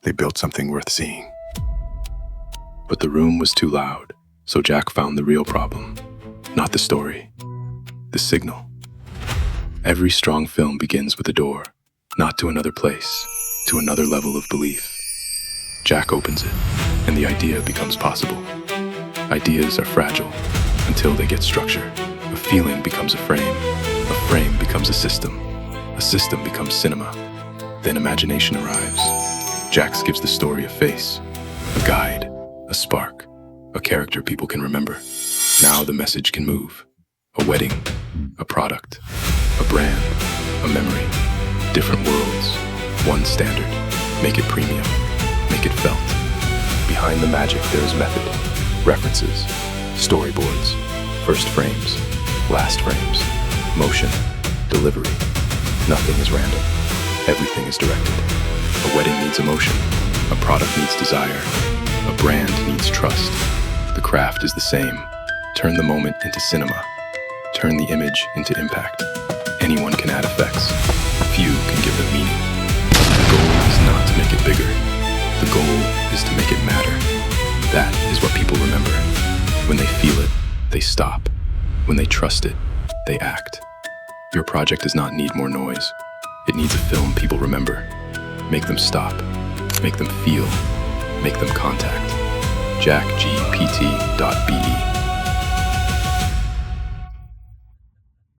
they built something worth seeing. But the room was too loud, so Jack found the real problem. Not the story, the signal. Every strong film begins with a door, not to another place, to another level of belief. Jack opens it, and the idea becomes possible. Ideas are fragile until they get structure. A feeling becomes a frame becomes a system becomes cinema. Then imagination arrives. Jack gives the story a face, a guide, a spark, a character people can remember. Now the message can move. A wedding, a product, a brand, a memory. Different worlds, one standard. Make it premium, make it felt. Behind the magic there is method, references, storyboards, first frames, last frames, motion, delivery. Nothing is random. Everything is directed. A wedding needs emotion. A product needs desire. A brand needs trust. The craft is the same. Turn the moment into cinema. Turn the image into impact. Anyone can add effects. Few can give them meaning. The goal is not to make it bigger. The goal is to make it matter. That is what people remember. When they feel it, they stop. When they trust it, they act. Your project does not need more noise. It needs a film people remember. Make them stop. Make them feel. Make them contact. JackGPT.be